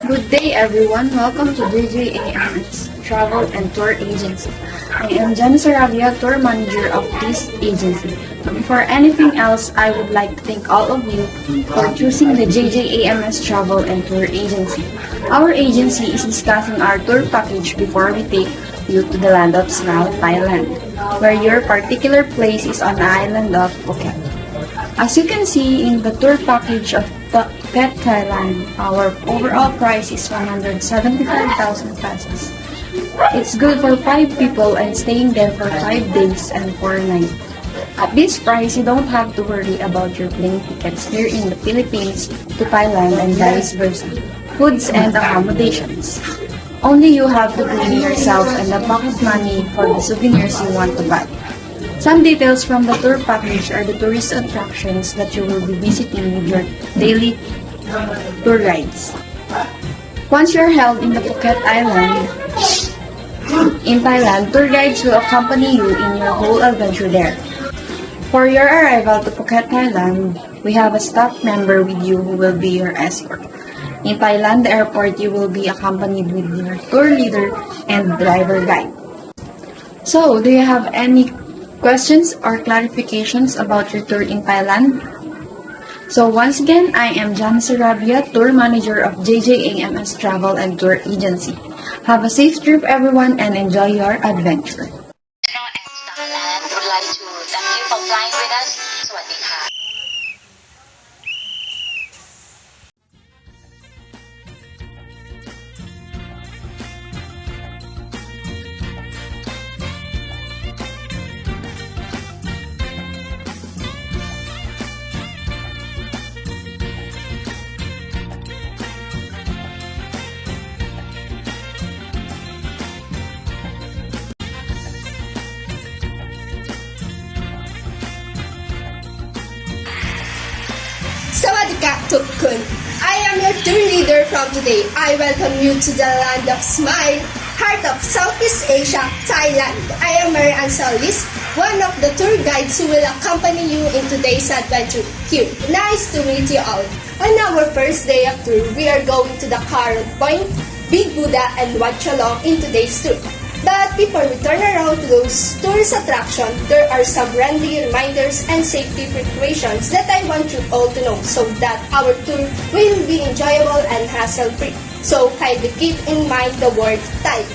Good day everyone, welcome to JJAMS Travel and Tour Agency. I am Jhanna Sarabia, Tour Manager of this agency. Before anything else, I would like to thank all of you for choosing the JJAMS Travel and Tour Agency. Our agency is discussing our tour package before we take you to the land of Smile, Thailand, where your particular place is on the island of Phuket. As you can see in the tour package of Phuket, Thailand, our overall price is 175,000 pesos. It's good for 5 people and staying there for 5 days and 4 nights. At this price, you don't have to worry about your plane tickets here in the Philippines to Thailand and vice versa, foods and accommodations. Only you have to bring yourself and the pocket money for the souvenirs you want to buy. Some details from the tour package are the tourist attractions that you will be visiting with your daily tour guides. Once you're held in the Phuket Island, in Thailand, tour guides will accompany you in your whole adventure there. For your arrival to Phuket, Thailand, we have a staff member with you who will be your escort. In Thailand airport, you will be accompanied with your tour leader and driver guide. So, do you have any questions or clarifications about your tour in Thailand? So once again, I am Jhanna Sarabia, Tour Manager of JJAMS Travel and Tour Agency. Have a safe trip everyone and enjoy your adventure. Thailand would like to thank you for flying with us. สวัสดีค่ะ Sawadika Tukkun. I am your tour leader from today. I welcome you to the land of smile, heart of Southeast Asia, Thailand. I am Solis, one of the tour guides who will accompany you in today's adventure here. Nice to meet you all. On our first day of tour, we are going to the Karon Point, Big Buddha, and Wat Chalong in today's tour. But before we turn around to those tourist attractions, there are some friendly reminders and safety precautions that I want you all to know so that our tour will be enjoyable and hassle-free. So kindly keep in mind the word time.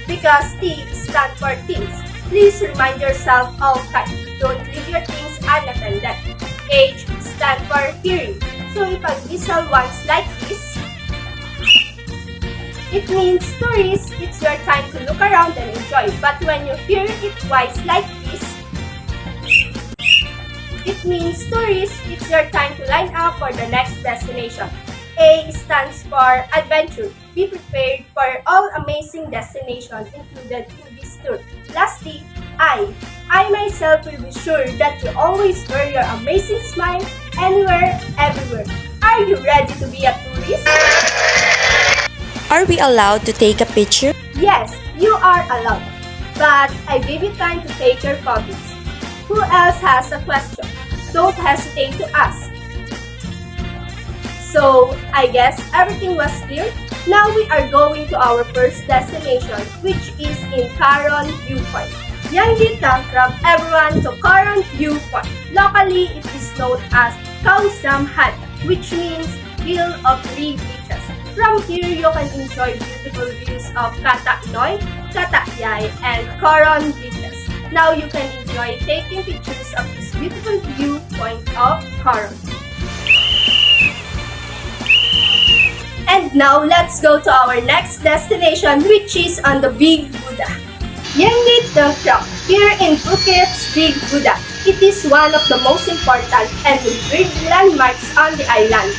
Because T stands for things. Please remind yourself all time. Don't leave your things unattended. H stands for hearing. So if I whistle once like this, it means tourists, it's your time to look around and enjoy. But when you hear it twice like this, it means tourists, it's your time to line up for the next destination. A stands for adventure. Be prepared for all amazing destinations included in this tour. Lastly, I myself will be sure that you always wear your amazing smile anywhere, everywhere. Are you ready to be a tourist? Are we allowed to take a picture? Yes, you are allowed. But I gave you time to take your photos. Who else has a question? Don't hesitate to ask. So, I guess everything was clear. Now we are going to our first destination, which is in Karon Viewpoint. Yangi welcome everyone to Karon Viewpoint. Locally, it is known as Kausam Hat, which means Hill of Three Beaches. From here, you can enjoy beautiful views of Kata Noi, Kata Yai, and Karon beaches. Now you can enjoy taking pictures of this beautiful viewpoint of Karon. And now let's go to our next destination, which is on the Big Buddha. Yanggit the Crown. Here in Phuket's Big Buddha, it is one of the most important and enduring landmarks on the island.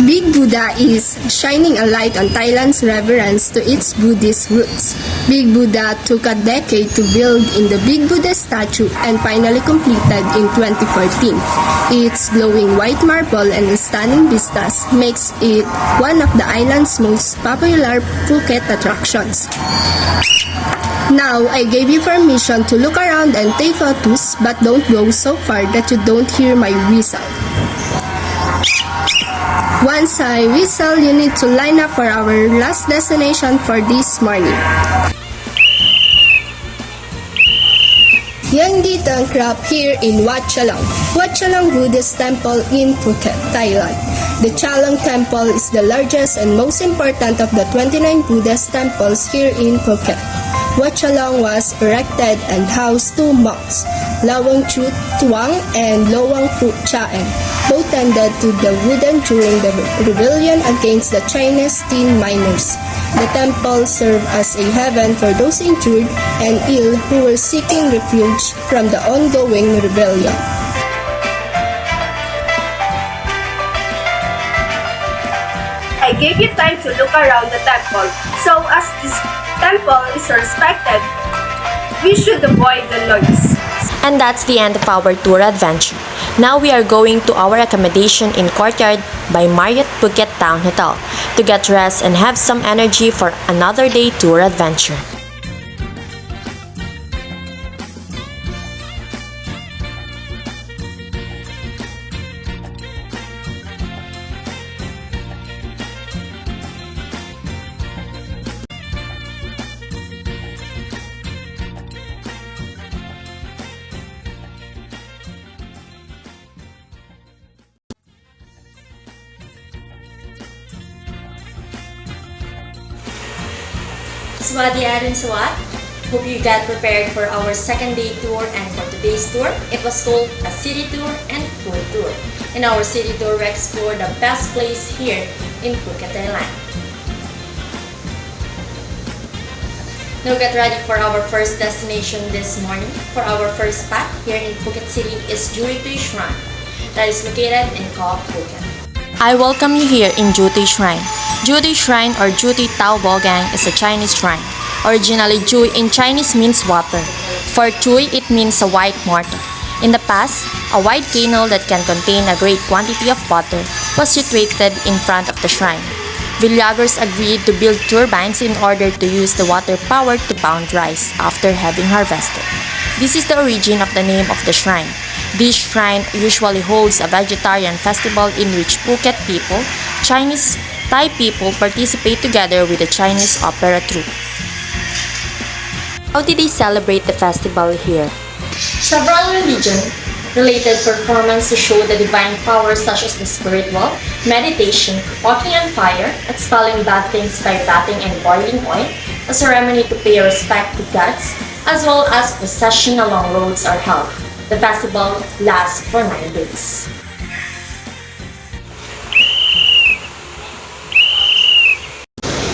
Big Buddha is shining a light on Thailand's reverence to its Buddhist roots. Big Buddha took a decade to build in the Big Buddha statue and finally completed in 2014. Its glowing white marble and stunning vistas makes it one of the island's most popular Phuket attractions. Now, I gave you permission to look around and take photos, but don't go so far that you don't hear my whistle. Once I whistle, you need to line up for our last destination for this morning. Yang dito ang crop here in Wat Chalong. Wat Chalong Buddhist Temple in Phuket, Thailand. The Chalong Temple is the largest and most important of the 29 Buddhist temples here in Phuket. Wat Chalong was erected and housed two monks, Lawang Chu Tuang and Lawang Pu Chaen. Both tended to the wooden during the rebellion against the Chinese tin miners. The temple served as a haven for those injured and ill who were seeking refuge from the ongoing rebellion. I gave you time to look around the temple, so as this temple is respected, we should avoid the noise. And that's the end of our tour adventure. Now we are going to our accommodation in Courtyard by Marriott Phuket Town Hotel to get rest and have some energy for another day tour adventure. Swadi Arin Swat. Hope you got prepared for our second day tour, and for today's tour, it was called a city tour and food tour. In our city tour, we explored the best place here in Phuket, Thailand. Now get ready for our first destination this morning. For our first spot here in Phuket City is Juriti Shrine that is located in Koh Phuket. I welcome you here in Juti Shrine. Juti Shrine or Juti Tao Bogang is a Chinese shrine. Originally, Ju in Chinese means water. For Chui, it means a white mortar. In the past, a wide canal that can contain a great quantity of water was situated in front of the shrine. Villagers agreed to build turbines in order to use the water power to pound rice after having harvested. This is the origin of the name of the shrine. This shrine usually holds a vegetarian festival in which Phuket people, Chinese, Thai people participate together with the Chinese opera troupe. How did they celebrate the festival here? Several religion-related performances to show the divine powers such as the spiritual, meditation, walking on fire, expelling bad things by bathing and boiling oil, a ceremony to pay respect to gods, as well as procession along roads are held. The festival lasts for 9 days.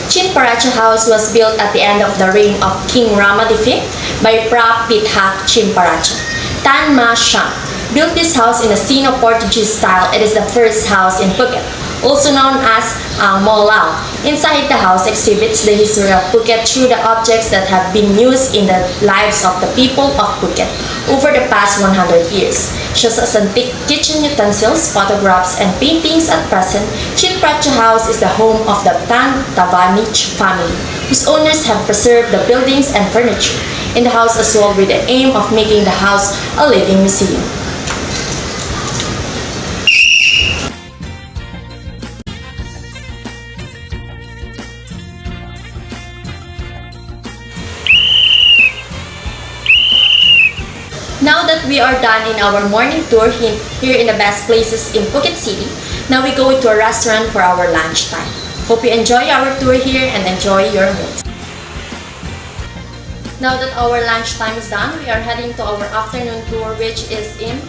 Chinparacha House was built at the end of the reign of King Rama V by Pra-Pithak Chinparacha. Tan Ma Siang built this house in a Sino-Portuguese style. It is the first house in Phuket, also known as Ang Mo Lao. Inside the house exhibits the history of Phuket through the objects that have been used in the lives of the people of Phuket over the past 100 years. Shows as antique kitchen utensils, photographs, and paintings. At present, Chinparacha House is the home of the Tan Tavanich family, whose owners have preserved the buildings and furniture in the house as well, with the aim of making the house a living museum. Now that we are done in our morning tour here in the best places in Phuket City, now we go to a restaurant for our lunchtime. Hope you enjoy our tour here and enjoy your meals. Now that our lunchtime is done, we are heading to our afternoon tour, which is in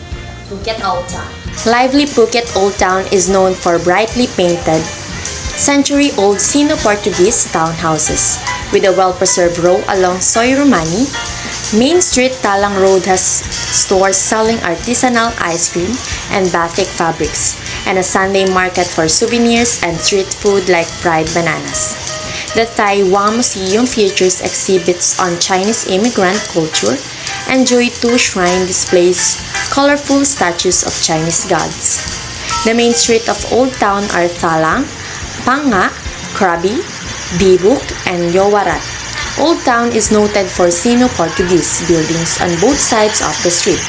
Phuket Old Town. Lively Phuket Old Town is known for brightly painted, century-old Sino-Portuguese townhouses with a well-preserved row along Soy Romani. Main Street Talang Road has stores selling artisanal ice cream and batik fabrics, and a Sunday market for souvenirs and street food like fried bananas. The Taiwan Museum features exhibits on Chinese immigrant culture, and Joy 2 Shrine displays colorful statues of Chinese gods. The main street of Old Town are Thalang, Panga, Krabi, Bibuk, and Yowarat. Old Town is noted for Sino-Portuguese buildings on both sides of the street.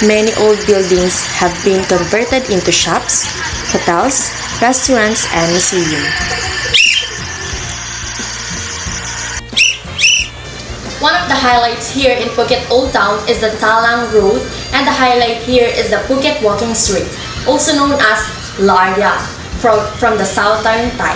Many old buildings have been converted into shops, hotels, restaurants, and museum. One of the highlights here in Phuket Old Town is the Talang Road, and the highlight here is the Phuket Walking Street, also known as Larya, from the southern Thai.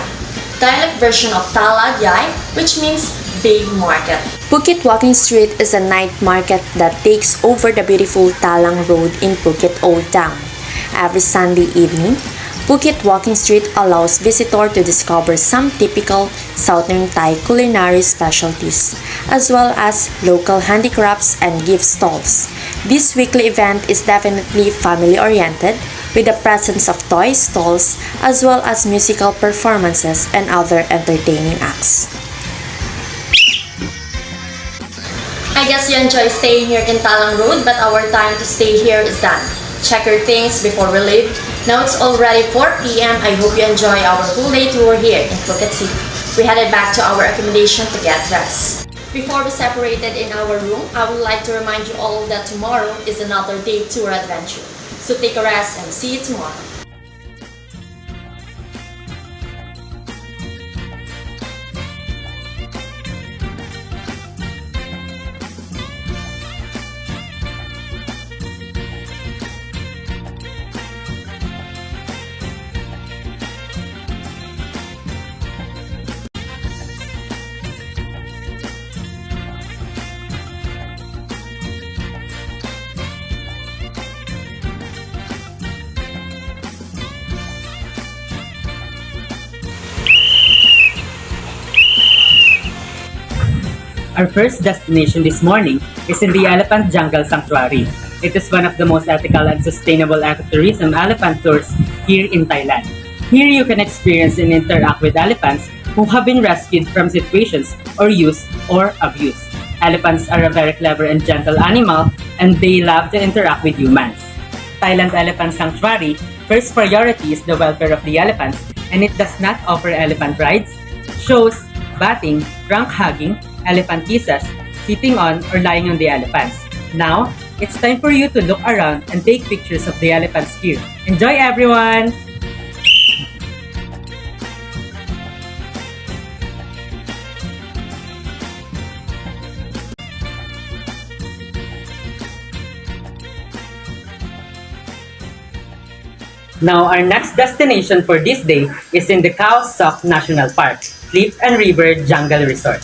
Dialect version of Tala Yai, which means big market. Phuket Walking Street is a night market that takes over the beautiful Talang Road in Phuket Old Town. Every Sunday evening, Phuket Walking Street allows visitors to discover some typical Southern Thai culinary specialties, as well as local handicrafts and gift stalls. This weekly event is definitely family-oriented, with the presence of toy stalls, as well as musical performances and other entertaining acts. I guess you enjoy staying here in Talang Road, but our time to stay here is done. Check your things before we leave. Now it's already 4 p.m. I hope you enjoy our full day tour here in Phuket City. We headed back to our accommodation to get rest. Before we separated in our room, I would like to remind you all that tomorrow is another day tour adventure. So take a rest and see you tomorrow. Our first destination this morning is in the Elephant Jungle Sanctuary. It is one of the most ethical and sustainable ecotourism elephant tours here in Thailand. Here you can experience and interact with elephants who have been rescued from situations or use or abuse. Elephants are a very clever and gentle animal, and they love to interact with humans. Thailand Elephant Sanctuary first priority is the welfare of the elephants, and it does not offer elephant rides, shows, bathing, trunk hugging, elephant kisses, sitting on or lying on the elephants. Now, it's time for you to look around and take pictures of the elephants here. Enjoy, everyone! Now, our next destination for this day is in the Khao Sok National Park, Cliff and River Jungle Resort.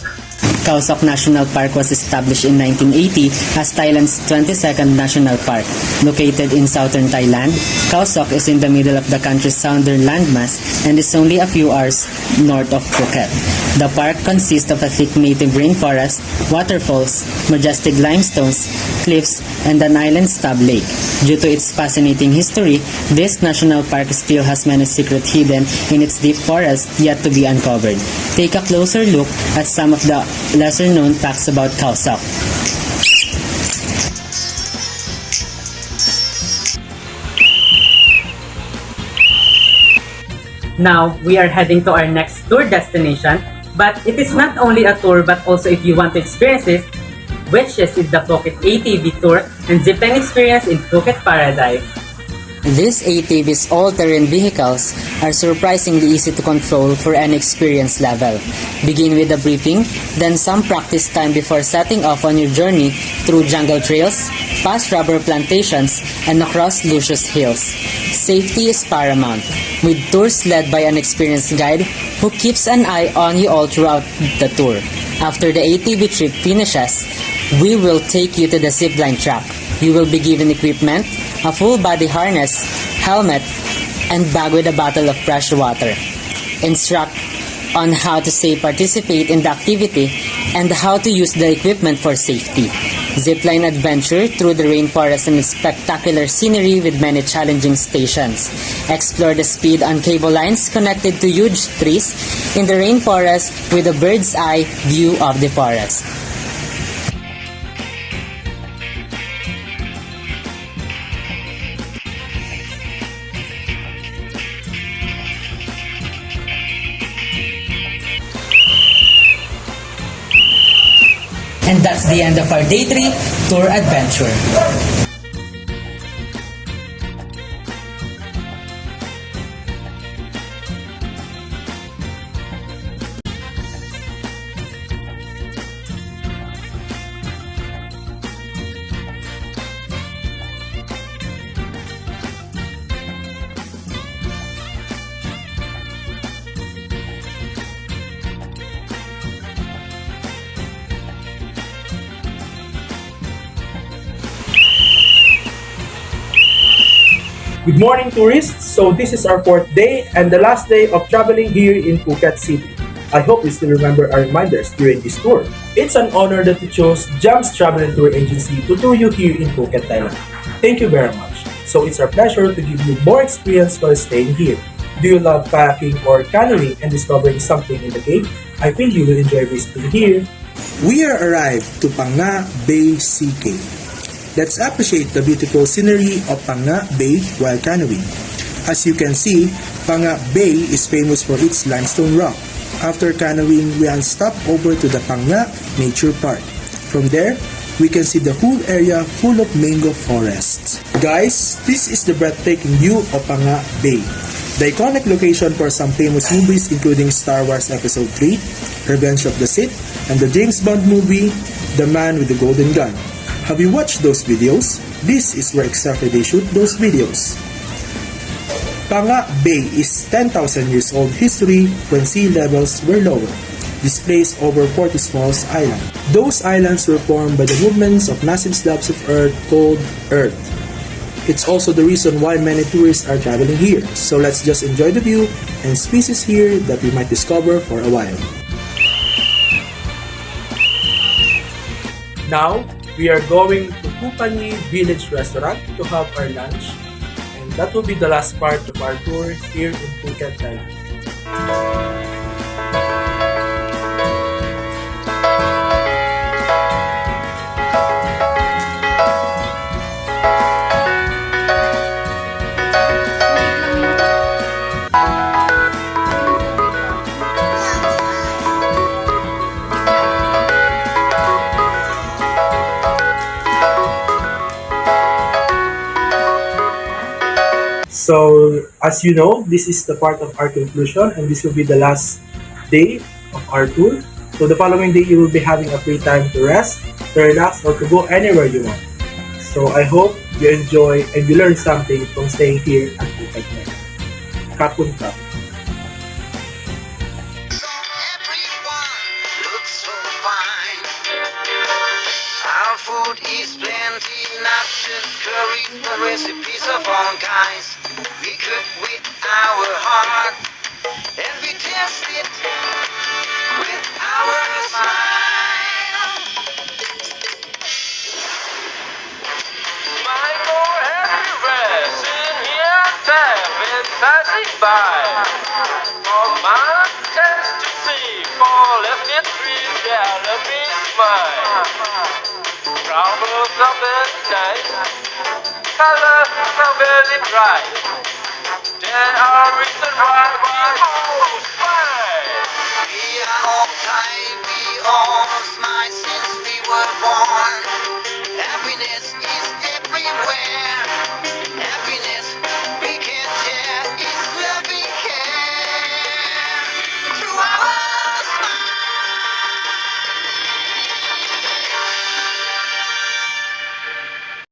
Khao Sok National Park was established in 1980 as Thailand's 22nd national park. Located in southern Thailand, Khao Sok is in the middle of the country's southern landmass and is only a few hours north of Phuket. The park consists of a thick native rainforest, waterfalls, majestic limestones, cliffs, and an island stub lake. Due to its fascinating history, this national park still has many secrets hidden in its deep forest yet to be uncovered. Take a closer look at some of the lesser-known facts about Khao Sok. Now, we are heading to our next tour destination, but it is not only a tour but also if you want to experience it, which is the Phuket ATV tour and zipline experience in Phuket Paradise. These ATVs all-terrain vehicles are surprisingly easy to control for any experience level. Begin with a briefing, then some practice time before setting off on your journey through jungle trails, past rubber plantations, and across luscious hills. Safety is paramount, with tours led by an experienced guide who keeps an eye on you all throughout the tour. After the ATV trip finishes, we will take you to the zipline track. You will be given equipment, a full body harness, helmet, and bag with a bottle of fresh water. Instruct on how to participate in the activity and how to use the equipment for safety. Zipline adventure through the rainforest and spectacular scenery with many challenging stations. Explore the speed on cable lines connected to huge trees in the rainforest with a bird's eye view of the forest. And that's the end of our Day 3 tour adventure. Good morning, tourists. So this is our fourth day and the last day of traveling here in Phuket City. I hope you still remember our reminders during this tour. It's an honor that you chose JAMS Travel and Tour Agency to tour you here in Phuket, Thailand. Thank you very much. So it's our pleasure to give you more experience while staying here. Do you love kayaking or canoeing and discovering something in the cave? I feel you will enjoy visiting here. We are arrived to Panga Bay Sea Cave. Let's appreciate the beautiful scenery of Panga Bay while canoeing. As you can see, Panga Bay is famous for its limestone rock. After canoeing, we unstop over to the Panga Nature Park. From there, we can see the whole area full of mango forests. Guys, this is the breathtaking view of Panga Bay. The iconic location for some famous movies including Star Wars Episode 3, Revenge of the Sith, and the James Bond movie, The Man with the Golden Gun. Have you watched those videos? This is where exactly they shoot those videos. Panga Bay is 10,000 years old history when sea levels were lower. This place over 40 small islands. Those islands were formed by the movements of massive slabs of earth called Earth. It's also the reason why many tourists are traveling here. So let's just enjoy the view and species here that we might discover for a while. Now, we are going to Kupani Village Restaurant to have our lunch. And that will be the last part of our tour here in Phuket, Thailand. So, as you know, this is the part of our conclusion and this will be the last day of our tour. So, the following day, you will be having a free time to rest, to relax, or to go anywhere you want. So, I hope you enjoy and you learn something from staying here at Phuket. Kapun Kap. Everyone looks so fine. Our food is plenty, not just curry, but recipes of all kinds. We cook with our heart, and we taste it with our smile. Mango everywhere, sitting here, tapping, passing by. For mountains to see, for left trees, galloping smile. Flowers are very nice, colors are very bright. There are reasons why we